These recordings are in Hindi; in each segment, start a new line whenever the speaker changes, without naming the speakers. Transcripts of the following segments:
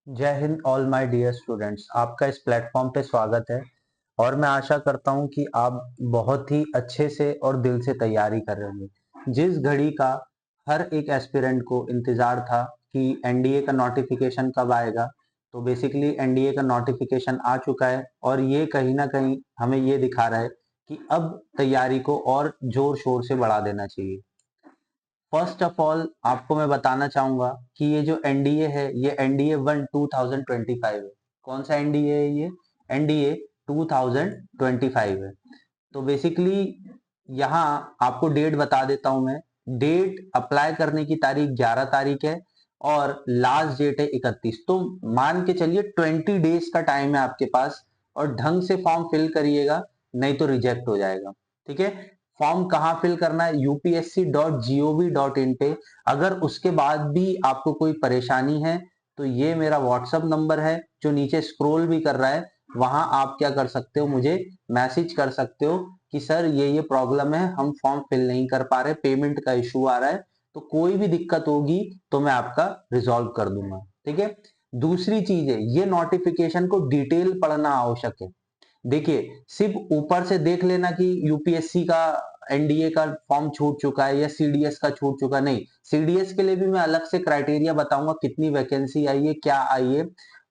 जय हिंद ऑल माय डियर स्टूडेंट्स। आपका इस प्लेटफॉर्म पे स्वागत है और मैं आशा करता हूं कि आप बहुत ही अच्छे से और दिल से तैयारी कर रहे होंगे। जिस घड़ी का हर एक एस्पिरेंट को इंतजार था कि एनडीए का नोटिफिकेशन कब आएगा, तो बेसिकली एनडीए का नोटिफिकेशन आ चुका है और ये कहीं ना कहीं हमें ये दिखा रहा है कि अब तैयारी को और जोर शोर से बढ़ा देना चाहिए। फर्स्ट ऑफ ऑल आपको मैं बताना चाहूंगा कि ये जो एनडीए है ये एनडीए 2025 है। कौन सा एनडीए है ये? एनडीए 2025 है। तो बेसिकली यहाँ आपको डेट बता देता हूं मैं। डेट अप्लाई करने की तारीख 11 तारीख है और लास्ट डेट है 31। तो मान के चलिए 20 डेज का टाइम है आपके पास और ढंग से फॉर्म फिल करिएगा, नहीं तो रिजेक्ट हो जाएगा। ठीक है। फॉर्म कहाँ फिल करना है? upsc.gov.in पे। अगर उसके बाद भी आपको कोई परेशानी है तो ये मेरा व्हाट्सएप नंबर है जो नीचे स्क्रॉल भी कर रहा है। वहां आप क्या कर सकते हो, मुझे मैसेज कर सकते हो कि सर ये प्रॉब्लम है, हम फॉर्म फिल नहीं कर पा रहे, पेमेंट का इशू आ रहा है। तो कोई भी दिक्कत होगी तो मैं आपका रिजॉल्व कर दूंगा। ठीक है। दूसरी चीज है, ये नोटिफिकेशन को डिटेल पढ़ना आवश्यक है। देखिए, सिर्फ ऊपर से देख लेना कि यूपीएससी का एनडीए का फॉर्म छूट चुका है या सीडीएस का छूट चुका, नहीं। सीडीएस के लिए भी मैं अलग से क्राइटेरिया बताऊंगा, कितनी वैकेंसी आई है, क्या आई है।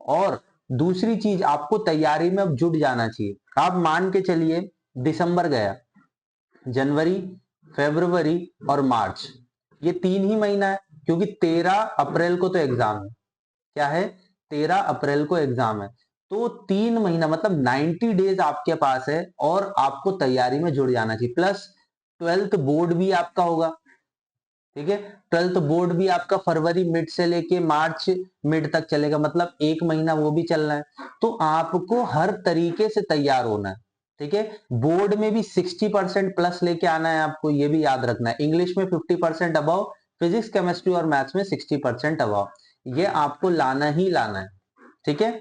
और दूसरी चीज, आपको तैयारी में अब जुट जाना चाहिए। आप मान के चलिए दिसंबर गया, जनवरी, फरवरी और मार्च, ये 3 ही महीना है, क्योंकि 13 अप्रैल को तो एग्जाम है। क्या है? 13 अप्रैल को एग्जाम है। तो 3 महीना मतलब 90 डेज आपके पास है और आपको तैयारी में जुड़ जाना चाहिए। प्लस ट्वेल्थ बोर्ड भी आपका होगा। ठीक है। ट्वेल्थ बोर्ड भी आपका फरवरी मिड से लेके मार्च मिड तक चलेगा, मतलब 1 महीना वो भी चलना है। तो आपको हर तरीके से तैयार होना है। ठीक है। बोर्ड में भी 60% प्लस लेके आना है आपको, ये भी याद रखना है। इंग्लिश में 50% अबव, फिजिक्स केमिस्ट्री और मैथ्स में 60% अबव, ये आपको लाना ही लाना है। ठीक है।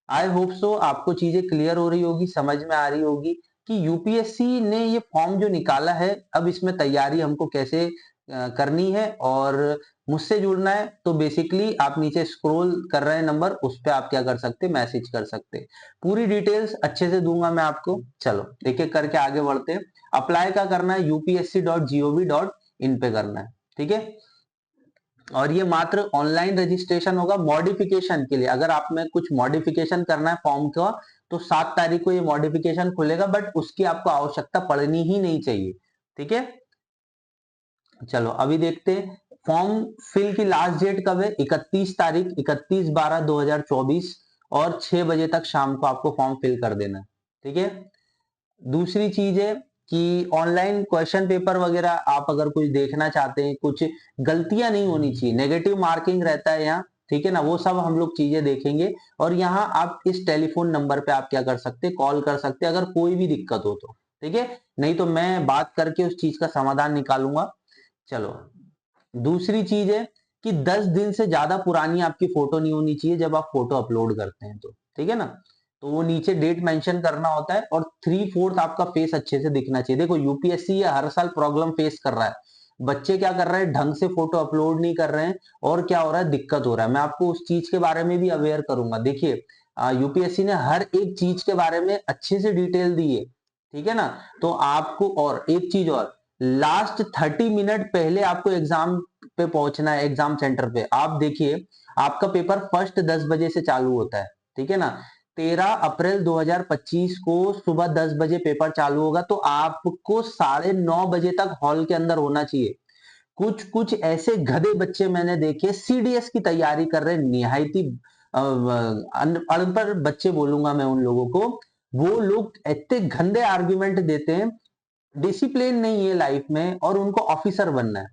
आई होप सो आपको चीजें क्लियर हो रही होगी, समझ में आ रही होगी कि यूपीएससी ने ये फॉर्म जो निकाला है, अब इसमें तैयारी हमको कैसे करनी है। और मुझसे जुड़ना है तो बेसिकली आप नीचे स्क्रॉल कर रहे हैं नंबर, उस पर आप क्या कर सकते, मैसेज कर सकते। पूरी डिटेल्स अच्छे से दूंगा मैं आपको। चलो एक एक करके आगे बढ़ते हैं। अप्लाई का करना है upsc.gov.in पे करना है। ठीक है। और ये मात्र ऑनलाइन रजिस्ट्रेशन होगा मॉडिफिकेशन के लिए। अगर आप में कुछ मॉडिफिकेशन करना है फॉर्म का, तो 7 तारीख को ये मॉडिफिकेशन खुलेगा, बट उसकी आपको आवश्यकता पड़नी ही नहीं चाहिए। ठीक है। चलो अभी देखते हैं फॉर्म फिल की लास्ट डेट कब है। 31 तारीख, 31/12/2024 और 6 बजे तक शाम को आपको फॉर्म फिल कर देना है। ठीक है। दूसरी चीज है कि ऑनलाइन क्वेश्चन पेपर वगैरह आप अगर कुछ देखना चाहते हैं, कुछ गलतियां नहीं होनी चाहिए, नेगेटिव मार्किंग रहता है यहाँ। ठीक है ना, वो सब हम लोग चीजें देखेंगे। और यहाँ आप इस टेलीफोन नंबर पे आप क्या कर सकते हैं, कॉल कर सकते हैं अगर कोई भी दिक्कत हो तो। ठीक है। नहीं तो मैं बात करके उस चीज का समाधान निकालूंगा। चलो दूसरी चीज है कि 10 दिन से ज्यादा पुरानी आपकी फोटो नहीं होनी चाहिए जब आप फोटो अपलोड करते हैं तो। ठीक है ना। तो वो नीचे डेट मेंशन करना होता है और 3/4 आपका फेस अच्छे से दिखना चाहिए। देखो यूपीएससी ये हर साल प्रॉब्लम फेस कर रहा है। बच्चे क्या कर रहे हैं, ढंग से फोटो अपलोड नहीं कर रहे हैं और क्या हो रहा है, दिक्कत हो रहा है। मैं आपको उस चीज के बारे में भी अवेयर करूंगा। देखिए यूपीएससी ने हर एक चीज के बारे में अच्छे से डिटेल दी है। ठीक है ना। तो आपको, और एक चीज और, लास्ट 30 मिनट पहले आपको एग्जाम पे पहुंचना है। एग्जाम सेंटर पे आप देखिए, आपका पेपर फर्स्ट 10 बजे से चालू होता है। ठीक है ना। 13 अप्रैल 2025 को सुबह 10 बजे पेपर चालू होगा, तो आपको 9:30 बजे तक हॉल के अंदर होना चाहिए। कुछ कुछ ऐसे गधे बच्चे मैंने देखे सीडीएस की तैयारी कर रहे, निहायती अनपढ़ बच्चे बोलूंगा मैं उन लोगों को। वो लोग इतने गंदे आर्ग्यूमेंट देते हैं, डिसिप्लिन नहीं है लाइफ में और उनको ऑफिसर बनना है।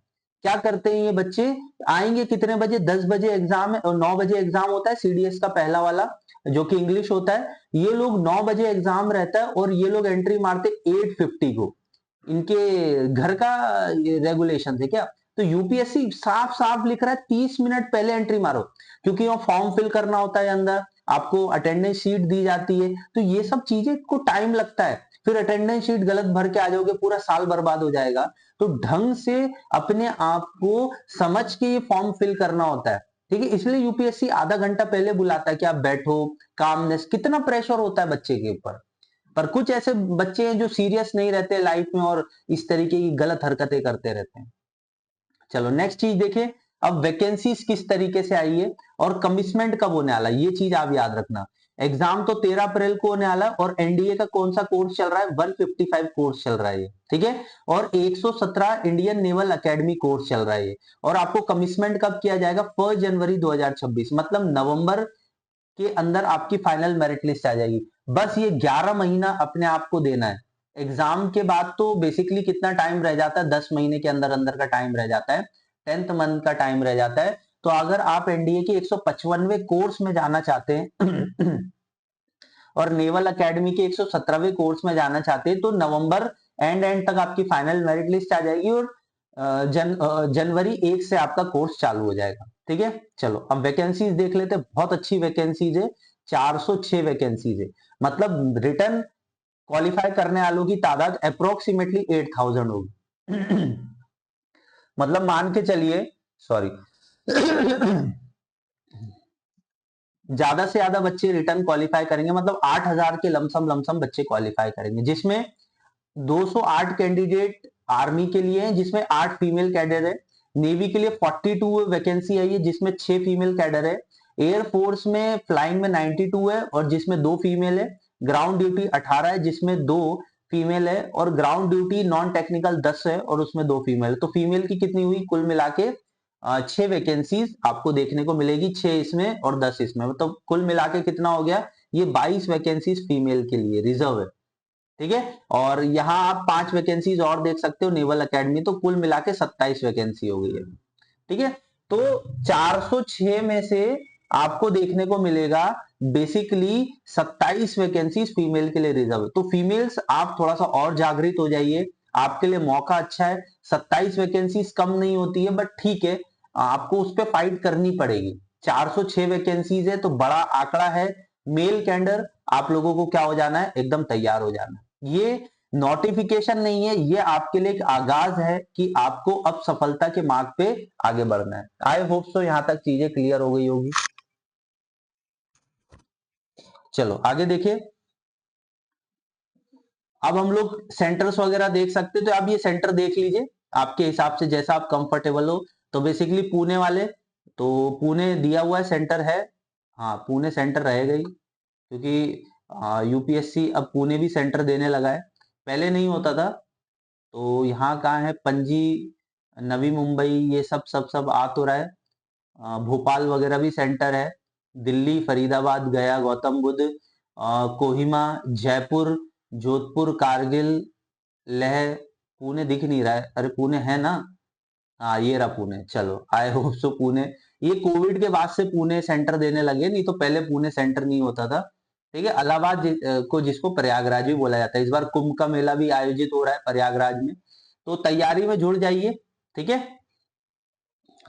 क्या करते हैं ये बच्चे, आएंगे कितने बजे, 10 बजे एग्जाम है और 9 बजे एग्जाम होता है सीडीएस का पहला वाला, जो कि इंग्लिश होता है। ये लोग 9 बजे एग्जाम रहता है और ये लोग एंट्री मारते 8:50 को। इनके घर का रेगुलेशन है क्या? तो यूपीएससी साफ साफ लिख रहा है 30 मिनट पहले एंट्री मारो, क्योंकि वो फॉर्म फिल करना होता है अंदर, आपको अटेंडेंस शीट दी जाती है। तो ये सब चीजें को टाइम लगता है, फिर अटेंडेंस शीट गलत भर के आ जाओगे, पूरा साल बर्बाद हो जाएगा। तो ढंग से अपने आप को समझ के ये फॉर्म फिल करना होता है। ठीक है, इसलिए यूपीएससी आधा घंटा पहले बुलाता है कि आप बैठो, कामनेस, कितना प्रेशर होता है बच्चे के ऊपर। पर कुछ ऐसे बच्चे हैं जो सीरियस नहीं रहते लाइफ में और इस तरीके की गलत हरकतें करते रहते हैं। चलो नेक्स्ट चीज देखिए, अब वैकेंसीज किस तरीके से आई है और कमिटमेंट कब होने वाला है, ये चीज आप याद रखना। एग्जाम तो 13 अप्रैल को होने वाला है और एनडीए का कौन सा कोर्स चल रहा है, 155 कोर्स चल रहा है ये, ठीक है, और 117 इंडियन नेवल एकेडमी कोर्स चल रहा है ये। और आपको कमिटमेंट कब किया जाएगा, 1 जनवरी 2026, मतलब नवंबर के अंदर आपकी फाइनल मेरिट लिस्ट आ जाएगी। बस ये 11 महीना अपने आप को देना है। एग्जाम के बाद तो बेसिकली कितना टाइम रह जाता है, 10 महीने के अंदर अंदर का टाइम रह जाता है, 10th मंथ का टाइम रह जाता है। तो अगर आप एनडीए के 155वें कोर्स में जाना चाहते हैं और नेवल एकेडमी के 117वें कोर्स में जाना चाहते हैं तो नवंबर एंड तक आपकी फाइनल मेरिट लिस्ट आ जाएगी और जनवरी 1 से आपका कोर्स चालू हो जाएगा। ठीक है, चलो अब वैकेंसीज देख लेते हैं। बहुत अच्छी वैकेंसीज है, 406 वैकेंसीज है, मतलब रिटर्न क्वालिफाई करने वालों की तादाद अप्रोक्सीमेटली 8000 होगी। मतलब मान के चलिए, सॉरी, ज्यादा से ज्यादा बच्चे रिटर्न क्वालिफाई करेंगे, मतलब 8000 के लमसम बच्चे क्वालिफाई करेंगे, जिसमें 208 कैंडिडेट आर्मी के लिए हैं, जिसमें 8 फीमेल कैडर है। नेवी के लिए 42 वैकेंसी आई है, जिसमें 6 फीमेल कैडर है। एयर फोर्स में फ्लाइंग में 92 है और जिसमें 2 फीमेल है। ग्राउंड ड्यूटी 18 है, जिसमें 2 फीमेल है, और ग्राउंड ड्यूटी नॉन टेक्निकल 10 है और उसमें 2 फीमेल है। तो फीमेल की कितनी हुई, कुल मिला के 6 वैकेंसीज आपको देखने को मिलेगी, 6 इसमें और 10 इसमें, मतलब कुल मिला के कितना हो गया, ये 22 वैकेंसीज फीमेल के लिए रिजर्व है। ठीक है, और यहाँ आप 5 वैकेंसीज और देख सकते हो नेवल एकेडमी, तो कुल मिला के 27 वैकेंसी हो गई है। ठीक है, तो 406 में से आपको देखने को मिलेगा बेसिकली 27 वैकेंसीज फीमेल के लिए रिजर्व है। तो फीमेल्स आप थोड़ा सा और जागृत हो जाइए, आपके लिए मौका अच्छा है। 27 वैकेंसीज कम नहीं होती है, बट ठीक है, आपको उस पर फाइट करनी पड़ेगी। 406 वैकेंसीज है तो बड़ा आंकड़ा है। मेल कैंडर आप लोगों को क्या हो जाना है, एकदम तैयार हो जाना है। ये नोटिफिकेशन नहीं है, ये आपके लिए एक आगाज है कि आपको अब सफलता के मार्ग पे आगे बढ़ना है। आई होप सो यहां तक चीजें क्लियर हो गई होगी। चलो आगे देखिए, अब हम लोग सेंटर्स वगैरह देख सकते हैं, तो आप ये सेंटर देख लीजिए आपके हिसाब से जैसा आप कंफर्टेबल हो। तो बेसिकली पुणे वाले, तो पुणे दिया हुआ है सेंटर है, हाँ पुणे सेंटर रहेगा ही, क्योंकि यूपीएससी अब पुणे भी सेंटर देने लगा है, पहले नहीं होता था। तो यहाँ कहाँ है, पणजी, नवी मुंबई, ये सब आ तो रहा है। भोपाल वगैरह भी सेंटर है, दिल्ली, फरीदाबाद, गया, गौतम बुद्ध, कोहिमा, जयपुर, जोधपुर, कारगिल, लेह। पुणे दिख नहीं रहा है, अरे पुणे है ना, हाँ ये रहा पुणे। चलो आई होप सो पुणे, ये कोविड के बाद से पुणे सेंटर देने लगे, नहीं तो पहले पुणे सेंटर नहीं होता था। ठीक है, इलाहाबाद को जिसको प्रयागराज भी बोला जाता है, इस बार कुंभ का मेला भी आयोजित हो रहा है प्रयागराज में, तो तैयारी में जुड़ जाइए। ठीक है,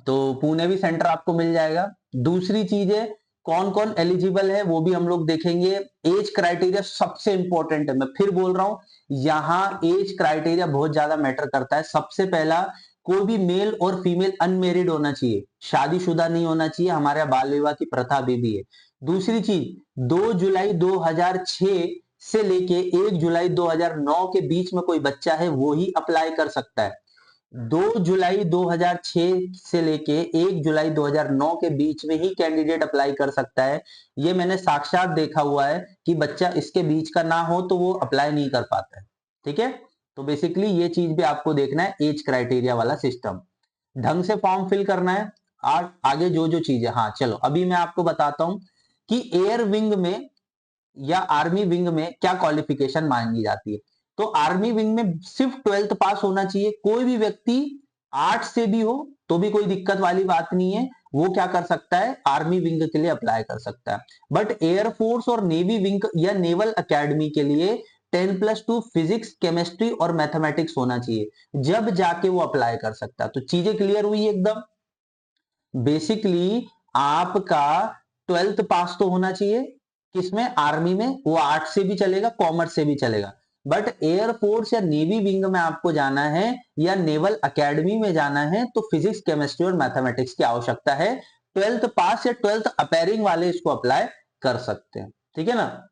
तो पुणे भी सेंटर आपको मिल जाएगा। दूसरी चीज है, कौन कौन एलिजिबल है वो भी हम लोग देखेंगे। एज क्राइटेरिया सबसे इंपॉर्टेंट है, मैं फिर बोल रहा हूं, यहाँ एज क्राइटेरिया बहुत ज्यादा मैटर करता है। सबसे पहला, कोई भी मेल और फीमेल अनमेरिड होना चाहिए, शादीशुदा नहीं होना चाहिए, हमारे यहाँ बाल विवाह की प्रथा अभी भी है। दूसरी चीज, 2 जुलाई 2006 से लेके 1 जुलाई 2009 के बीच में कोई बच्चा है वो ही अप्लाई कर सकता है। 2 जुलाई 2006 से लेके 1 जुलाई 2009 के बीच में ही कैंडिडेट अप्लाई कर सकता है। ये मैंने साक्षात देखा हुआ है कि बच्चा इसके बीच का ना हो तो वो अप्लाई नहीं कर पाता है। ठीक है, तो बेसिकली ये चीज भी आपको देखना है, एज क्राइटेरिया वाला सिस्टम, ढंग से फॉर्म फिल करना है। आगे जो जो चीजें, हाँ चलो अभी मैं आपको बताता हूं कि एयर विंग में या आर्मी विंग में क्या क्वालिफिकेशन मांगी जाती है। तो आर्मी विंग में सिर्फ 12th पास होना चाहिए, कोई भी व्यक्ति आर्ट्स से भी हो तो भी कोई दिक्कत वाली बात नहीं है, वो क्या कर सकता है, आर्मी विंग के लिए अप्लाई कर सकता है। बट एयरफोर्स और नेवी विंग या नेवल एकेडमी के लिए 10+2 फिजिक्स, केमिस्ट्री और मैथमेटिक्स होना चाहिए, जब जाके वो अप्लाई कर सकता है। तो चीजें क्लियर हुई एकदम। बेसिकली आपका 12th पास तो होना चाहिए, किसमें, आर्मी में, वो आर्ट्स से भी चलेगा कॉमर्स से भी चलेगा। बट एयरफोर्स या नेवी विंग में आपको जाना है या नेवल एकेडमी में जाना है तो फिजिक्स, केमिस्ट्री और मैथमेटिक्स की आवश्यकता है। ट्वेल्थ पास या ट्वेल्थ अपेयरिंग वाले इसको अप्लाई कर सकते हैं, ठीक है ना।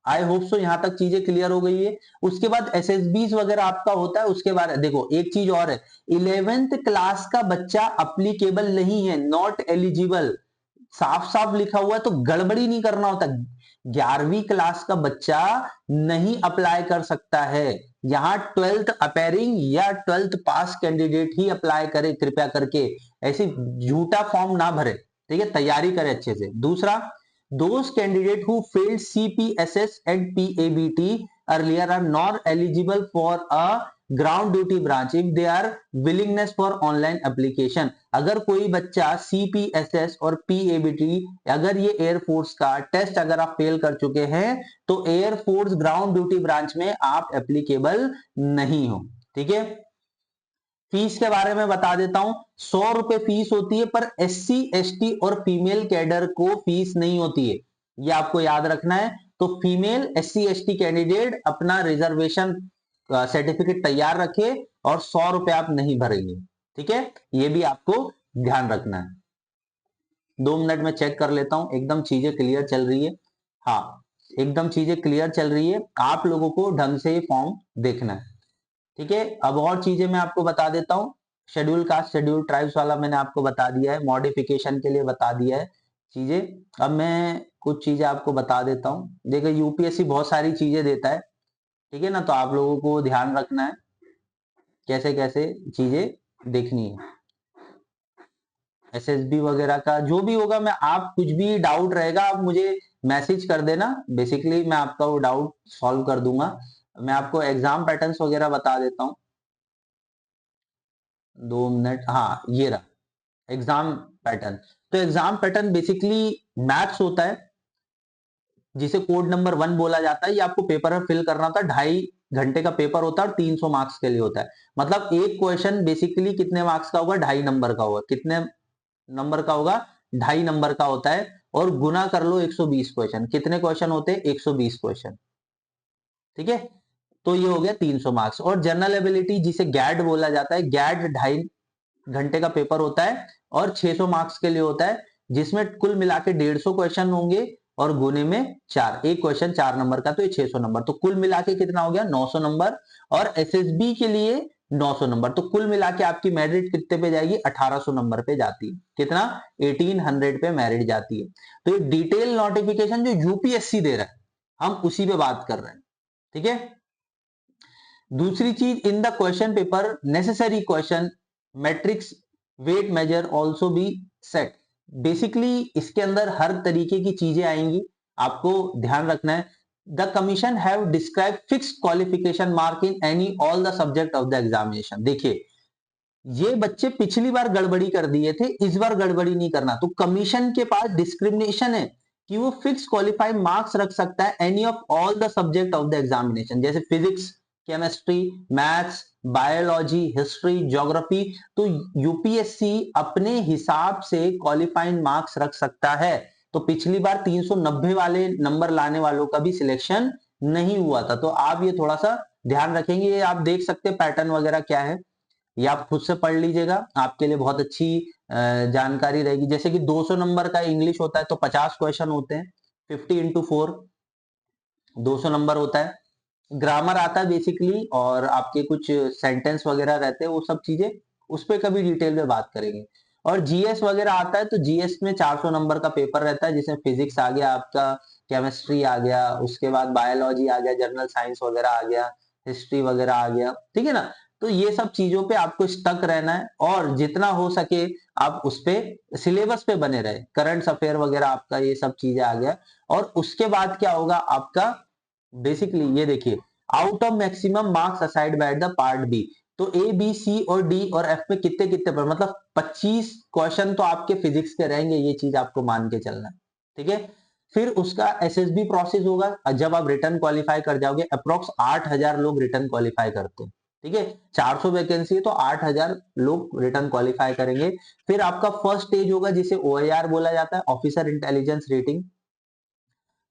आई होप सो यहां तक चीजें क्लियर हो गई है। उसके बाद एसएसबीज वगैरह आपका होता है, उसके बाद देखो एक चीज और है, 11th क्लास का बच्चा अप्लीकेबल नहीं है, नॉट एलिजिबल, साफ साफ लिखा हुआ है, तो गड़बड़ी नहीं करना होता। 11वीं क्लास का बच्चा नहीं अप्लाई कर सकता है, यहां ट्वेल्थ अपेयरिंग या ट्वेल्थ पास कैंडिडेट ही अप्लाई करे, कृपया करके ऐसे झूठा फॉर्म ना भरे, ठीक है, तैयारी करे अच्छे से। दूसरा, those candidate who failed CPSS and PABT earlier are not eligible for a ground duty branch if they are willingness for online application। अगर कोई बच्चा CPSS और PABT, अगर ये एयरफोर्स का टेस्ट अगर आप फेल कर चुके हैं तो एयरफोर्स ग्राउंड ड्यूटी ब्रांच में आप एप्लीकेबल नहीं हो, ठीक है। फीस के बारे में बता देता हूं, 100 रुपए फीस होती है, पर एससी एसटी और फीमेल कैडर को फीस नहीं होती है, ये आपको याद रखना है। तो फीमेल एससी एसटी कैंडिडेट अपना रिजर्वेशन सर्टिफिकेट तैयार रखे और 100 रुपए आप नहीं भरेंगे, ठीक है, ये भी आपको ध्यान रखना है। 2 मिनट में चेक कर लेता हूं, एकदम चीजें क्लियर चल रही है, हाँ एकदम चीजें क्लियर चल रही है, आप लोगों को ढंग से ये फॉर्म देखना है, ठीक है। अब और चीजें मैं आपको बता देता हूँ, शेड्यूल कास्ट शेड्यूल ट्राइब्स वाला मैंने आपको बता दिया है, मॉडिफिकेशन के लिए बता दिया है चीजें। अब मैं कुछ चीजें आपको बता देता हूँ। देखिए यूपीएससी बहुत सारी चीजें देता है, ठीक है ना, तो आप लोगों को ध्यान रखना है कैसे कैसे चीजें देखनी है। एसएसबी वगैरह का जो भी होगा, मैं आप कुछ भी डाउट रहेगा आप मुझे मैसेज कर देना, बेसिकली मैं आपका वो डाउट सॉल्व कर दूंगा। मैं आपको एग्जाम पैटर्न्स वगैरह बता देता हूँ, 2 मिनट, हाँ ये रहा एग्जाम पैटर्न। तो एग्जाम पैटर्न बेसिकली मैथ्स होता है, जिसे कोड नंबर 1 बोला जाता है, ये आपको पेपर में फिल करना होता है, 2.5 घंटे का पेपर होता है और 300 मार्क्स के लिए होता है। मतलब एक क्वेश्चन बेसिकली कितने मार्क्स का होगा, 2.5 नंबर का होगा, कितने नंबर का होगा, 2.5 नंबर का होता है, और गुना कर लो 120 क्वेश्चन, कितने क्वेश्चन होते हैं, 120 क्वेश्चन, ठीक है। तो ये हो गया 300 मार्क्स। और जनरल एबिलिटी जिसे गैड बोला जाता है, गैड 2.5 घंटे का पेपर होता है और 600 मार्क्स के लिए होता है, जिसमें कुल मिला के 150 क्वेश्चन होंगे और गुने में 4, एक क्वेश्चन 4 नंबर का, तो ये 600 नंबर, तो कुल मिला के कितना हो गया, 900 नंबर। और एसएसबी के लिए 900 नंबर, तो कुल मिला के आपकी मेरिट कितने पे जाएगी, 1800 नंबर पे जाती है, कितना, 1800 पे मेरिट जाती है। तो ये डिटेल नोटिफिकेशन जो यूपीएससी दे रहा है, हम उसी पे बात कर रहे हैं, ठीक है। दूसरी चीज, in the question paper necessary question matrix weight measure also be set. Basically इसके अंदर हर तरीके की चीजें आएंगी, आपको ध्यान रखना है। The commission have describe fix qualification mark in any all the subject of the examination. देखिए ये बच्चे पिछली बार गड़बड़ी कर दिए थे, इस बार गड़बड़ी नहीं करना, तो कमीशन के पास डिस्क्रिमिनेशन है कि वो फिक्स क्वालिफाइड मार्क्स रख सकता है any of all the subject of the examination, जैसे physics, chemistry, maths, biology, history, geography. तो यूपीएससी अपने हिसाब से क्वालिफाइड मार्क्स रख सकता है। तो पिछली बार 390 वाले नंबर लाने वालों का भी सिलेक्शन नहीं हुआ था, तो आप ये थोड़ा सा ध्यान रखेंगे। ये आप देख सकते हैं पैटर्न वगैरह क्या है, ये आप खुद से पढ़ लीजिएगा, आपके लिए बहुत अच्छी जानकारी रहेगी। जैसे कि 200 नंबर का इंग्लिश होता है तो 50 क्वेश्चन होते हैं, 50 इंटू 4 200 नंबर होता है। ग्रामर आता है बेसिकली, और आपके कुछ सेंटेंस वगैरह रहते हैं, वो सब चीजें उस पर कभी डिटेल में बात करेंगे। और जीएस वगैरह आता है, तो जीएस में 400 नंबर का पेपर रहता है, जिसमें फिजिक्स आ गया आपका, केमिस्ट्री आ गया, उसके बाद बायोलॉजी आ गया, जनरल साइंस वगैरह आ गया, हिस्ट्री वगैरह आ गया, ठीक है ना। तो ये सब चीजों पे आपको स्टक रहना है, और जितना हो सके आप उस पे सिलेबस पे बने रहे, करंट अफेयर वगैरह आपका ये सब चीजें आ गया। और उसके बाद क्या होगा आपका, बेसिकली ये देखिए, out of maximum marks aside by the part B, तो ए बी सी और डी और एफ में कितने कितने पर, मतलब 25 क्वेश्चन तो आपके फिजिक्स के रहेंगे, ये चीज आपको मान के चलना है, ठीक है। फिर उसका एसएसबी प्रोसेस होगा, जब आप रिटर्न क्वालिफाई कर जाओगे, अप्रोक्स 8000 लोग रिटर्न क्वालिफाई करते हैं, ठीक है, 400 वैकेंसी है तो 8000 लोग रिटर्न क्वालिफाई करेंगे। फिर आपका फर्स्ट स्टेज होगा, जिसे ओआईआर बोला जाता है, ऑफिसर इंटेलिजेंस रेटिंग।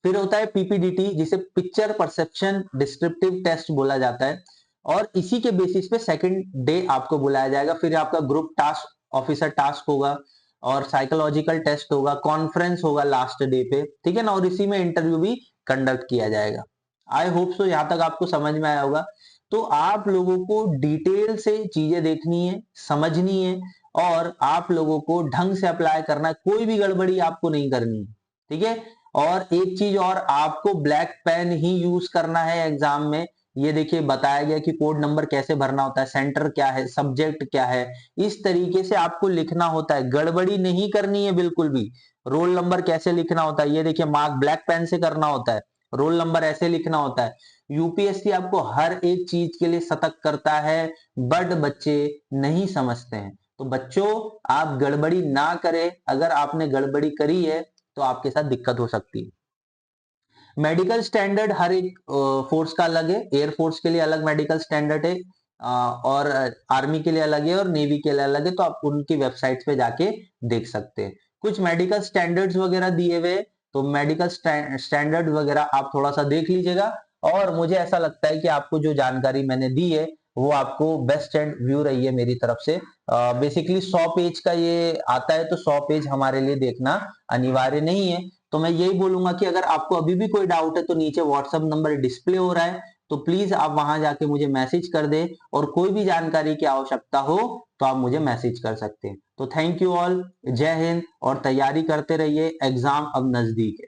फिर होता है पीपीडीटी, जिसे पिक्चर परसेप्शन डिस्क्रिप्टिव टेस्ट बोला जाता है, और इसी के बेसिस पे सेकंड डे आपको बुलाया जाएगा। फिर आपका ग्रुप टास्क ऑफिसर टास्क होगा, और साइकोलॉजिकल टेस्ट होगा, कॉन्फ्रेंस होगा लास्ट डे पे, ठीक है ना, और इसी में इंटरव्यू भी कंडक्ट किया जाएगा। आई होप सो यहाँ तक आपको समझ में आया होगा। तो आप लोगों को डिटेल से चीजें देखनी है, समझनी है, और आप लोगों को ढंग से अप्लाई करना है, कोई भी गड़बड़ी आपको नहीं करनी है, ठीक है। और एक चीज और, आपको ब्लैक पेन ही यूज करना है एग्जाम में। ये देखिए बताया गया कि कोड नंबर कैसे भरना होता है, सेंटर क्या है, सब्जेक्ट क्या है, इस तरीके से आपको लिखना होता है, गड़बड़ी नहीं करनी है बिल्कुल भी। रोल नंबर कैसे लिखना होता है, ये देखिए मार्क ब्लैक पेन से करना होता है, रोल नंबर ऐसे लिखना होता है। यूपीएससी आपको हर एक चीज के लिए सतर्क करता है, बट बच्चे नहीं समझते हैं। तो बच्चों, आप गड़बड़ी ना करें, अगर आपने गड़बड़ी करी है तो आपके साथ दिक्कत हो सकती है। मेडिकल स्टैंडर्ड हर एक फोर्स का अलग है। एयर फोर्स के लिए अलग मेडिकल स्टैंडर्ड है, और आर्मी के लिए अलग है और नेवी के लिए अलग है, तो आप उनकी वेबसाइट पे जाके देख सकते हैं। कुछ मेडिकल स्टैंडर्ड्स वगैरह दिए हुए, तो मेडिकल स्टैंडर्ड वगैरह आप थोड़ा सा देख लीजिएगा। और मुझे ऐसा लगता है कि आपको जो जानकारी मैंने दी है वो आपको बेस्ट एंड व्यू रही है मेरी तरफ से। बेसिकली 100 पेज का ये आता है, तो 100 पेज हमारे लिए देखना अनिवार्य नहीं है। तो मैं यही बोलूंगा कि अगर आपको अभी भी कोई डाउट है तो नीचे व्हाट्सएप नंबर डिस्प्ले हो रहा है, तो प्लीज आप वहां जाके मुझे मैसेज कर दे, और कोई भी जानकारी की आवश्यकता हो तो आप मुझे मैसेज कर सकते हैं। तो थैंक यू ऑल, जय हिंद, और तैयारी करते रहिए, एग्जाम अब नजदीक है।